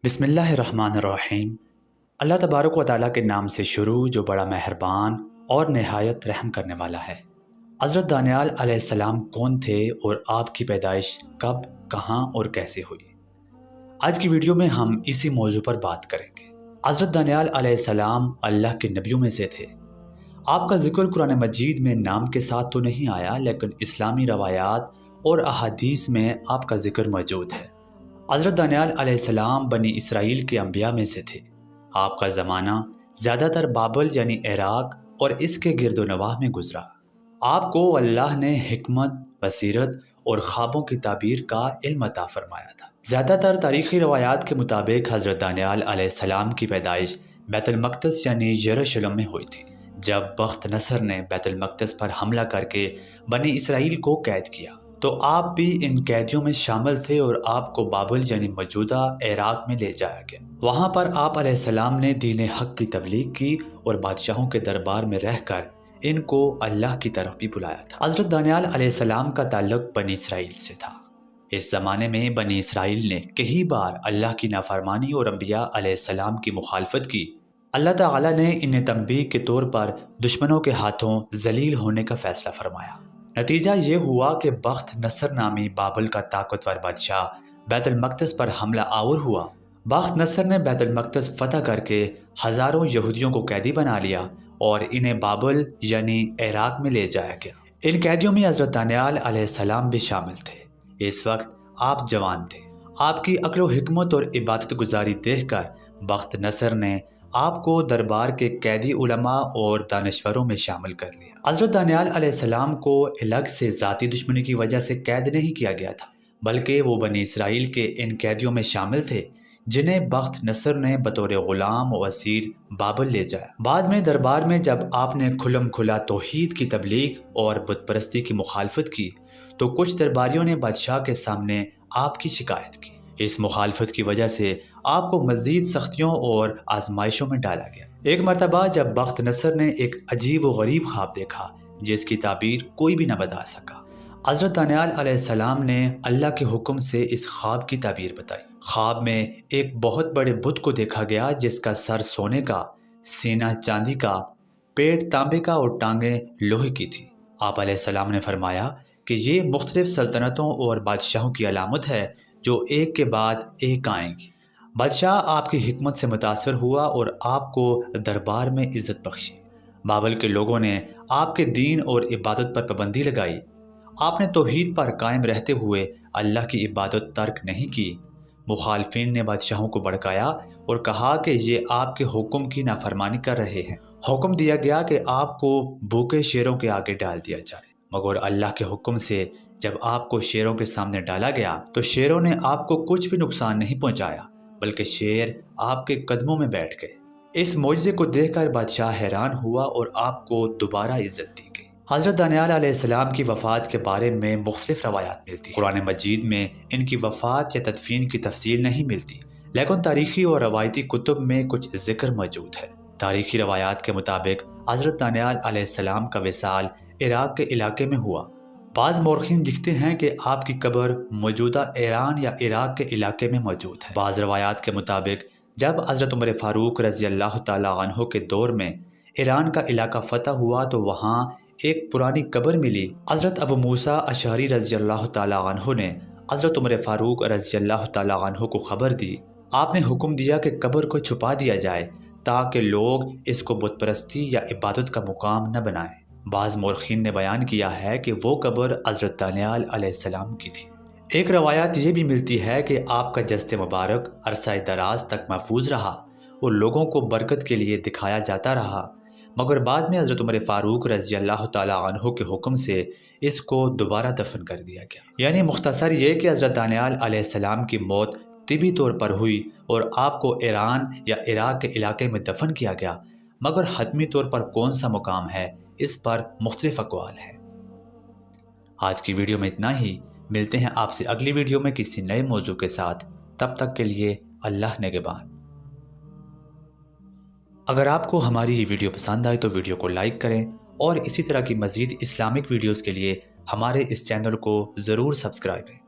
بسم اللہ الرحمن الرحیم۔ اللہ تبارک و تعالیٰ کے نام سے شروع جو بڑا مہربان اور نہایت رحم کرنے والا ہے۔ حضرت دانیال علیہ السلام کون تھے اور آپ کی پیدائش کب، کہاں اور کیسے ہوئی؟ آج کی ویڈیو میں ہم اسی موضوع پر بات کریں گے۔ حضرت دانیال علیہ السلام اللہ کے نبیوں میں سے تھے۔ آپ کا ذکر قرآن مجید میں نام کے ساتھ تو نہیں آیا، لیکن اسلامی روایات اور احادیث میں آپ کا ذکر موجود ہے۔ حضرت دانیال علیہ السلام بنی اسرائیل کے انبیاء میں سے تھے۔ آپ کا زمانہ زیادہ تر بابل یعنی عراق اور اس کے گرد و نواح میں گزرا۔ آپ کو اللہ نے حکمت، بصیرت اور خوابوں کی تعبیر کا علم عطا فرمایا تھا۔ زیادہ تر تاریخی روایات کے مطابق حضرت دانیال علیہ السلام کی پیدائش بیت المقدس یعنی یروشلم میں ہوئی تھی، جب بخت نصر نے بیت المقدس پر حملہ کر کے بنی اسرائیل کو قید کیا تو آپ بھی ان قیدیوں میں شامل تھے اور آپ کو بابل یعنی موجودہ عراق میں لے جایا گیا۔ وہاں پر آپ علیہ السلام نے دین حق کی تبلیغ کی اور بادشاہوں کے دربار میں رہ کر ان کو اللہ کی طرف بھی بلایا تھا۔ حضرت دانیال علیہ السلام کا تعلق بنی اسرائیل سے تھا۔ اس زمانے میں بنی اسرائیل نے کئی بار اللہ کی نافرمانی اور انبیاء علیہ السلام کی مخالفت کی۔ اللہ تعالیٰ نے انہیں تنبیہ کے طور پر دشمنوں کے ہاتھوں ذلیل ہونے کا فیصلہ فرمایا۔ نتیجہ یہ ہوا کہ بخت نصر نامی بابل کا طاقتور بادشاہ بیت المقدس پر حملہ آور ہوا۔ بخت نصر نے بیت المقدس فتح کر کے ہزاروں یہودیوں کو قیدی بنا لیا اور انہیں بابل یعنی عراق میں لے جایا گیا۔ ان قیدیوں میں حضرت دانیال علیہ السلام بھی شامل تھے۔ اس وقت آپ جوان تھے۔ آپ کی عقل و حکمت اور عبادت گزاری دیکھ کر بخت نصر نے آپ کو دربار کے قیدی علماء اور دانشوروں میں شامل کر لیا۔ حضرت دانیال علیہ السلام کو الگ سے ذاتی دشمنی کی وجہ سے قید نہیں کیا گیا تھا، بلکہ وہ بنی اسرائیل کے ان قیدیوں میں شامل تھے جنہیں بخت نصر نے بطور غلام و اسیر بابل لے جایا۔ بعد میں دربار میں جب آپ نے کھلم کھلا توحید کی تبلیغ اور بت پرستی کی مخالفت کی تو کچھ درباریوں نے بادشاہ کے سامنے آپ کی شکایت کی۔ اس مخالفت کی وجہ سے آپ کو مزید سختیوں اور آزمائشوں میں ڈالا گیا۔ ایک مرتبہ جب بخت نصر نے ایک عجیب و غریب خواب دیکھا جس کی تعبیر کوئی بھی نہ بتا سکا۔ حضرت دانیال علیہ السلام نے اللہ کے حکم سے اس خواب کی تعبیر بتائی۔ خواب میں ایک بہت بڑے بت کو دیکھا گیا جس کا سر سونے کا، سینہ چاندی کا، پیٹ تانبے کا اور ٹانگیں لوہے کی تھی۔ آپ علیہ السلام نے فرمایا کہ یہ مختلف سلطنتوں اور بادشاہوں کی علامت ہے جو ایک کے بعد ایک آئیں گی۔ بادشاہ آپ کی حکمت سے متاثر ہوا اور آپ کو دربار میں عزت بخشی۔ بابل کے لوگوں نے آپ کے دین اور عبادت پر پابندی لگائی۔ آپ نے توحید پر قائم رہتے ہوئے اللہ کی عبادت ترک نہیں کی۔ مخالفین نے بادشاہوں کو بھڑکایا اور کہا کہ یہ آپ کے حکم کی نافرمانی کر رہے ہیں۔ حکم دیا گیا کہ آپ کو بھوکے شیروں کے آگے ڈال دیا جائے، مگر اللہ کے حکم سے جب آپ کو شیروں کے سامنے ڈالا گیا تو شیروں نے آپ کو کچھ بھی نقصان نہیں پہنچایا، بلکہ شیر آپ کے قدموں میں بیٹھ گئے۔ اس معجزے کو دیکھ کر بادشاہ حیران ہوا اور آپ کو دوبارہ عزت دی گئی۔ حضرت دانیال علیہ السلام کی وفات کے بارے میں مختلف روایات ملتی ہیں۔ قرآن مجید میں ان کی وفات یا تدفین کی تفصیل نہیں ملتی، لیکن تاریخی اور روایتی کتب میں کچھ ذکر موجود ہے۔ تاریخی روایات کے مطابق حضرت دانیال علیہ السلام کا وصال عراق کے علاقے میں ہوا۔ بعض مورخین لکھتے ہیں کہ آپ کی قبر موجودہ ایران یا عراق کے علاقے میں موجود ہے۔ بعض روایات کے مطابق جب حضرت عمر فاروق رضی اللہ تعالیٰ عنہ کے دور میں ایران کا علاقہ فتح ہوا تو وہاں ایک پرانی قبر ملی۔ حضرت ابو موسیٰ اشعری رضی اللہ تعالیٰ عنہ نے حضرت عمر فاروق رضی اللہ تعالیٰ عنہ کو خبر دی۔ آپ نے حکم دیا کہ قبر کو چھپا دیا جائے تاکہ لوگ اس کو بت پرستی یا عبادت کا مقام نہ بنائیں۔ بعض مورخین نے بیان کیا ہے کہ وہ قبر حضرت دانیال علیہ السلام کی تھی۔ ایک روایت یہ بھی ملتی ہے کہ آپ کا جسد مبارک عرصہ دراز تک محفوظ رہا اور لوگوں کو برکت کے لیے دکھایا جاتا رہا، مگر بعد میں حضرت عمر فاروق رضی اللہ تعالیٰ عنہ کے حکم سے اس کو دوبارہ دفن کر دیا گیا۔ یعنی مختصر یہ کہ حضرت دانیال علیہ السلام کی موت طبی طور پر ہوئی اور آپ کو ایران یا عراق کے علاقے میں دفن کیا گیا، مگر حتمی طور پر کون سا مقام ہے اس پر مختلف اقوال ہیں۔ آج کی ویڈیو میں اتنا ہی، ملتے ہیں آپ سے اگلی ویڈیو میں کسی نئے موضوع کے ساتھ۔ تب تک کے لیے اللہ نگہبان۔ اگر آپ کو ہماری یہ ویڈیو پسند آئے تو ویڈیو کو لائک کریں اور اسی طرح کی مزید اسلامک ویڈیوز کے لیے ہمارے اس چینل کو ضرور سبسکرائب کریں۔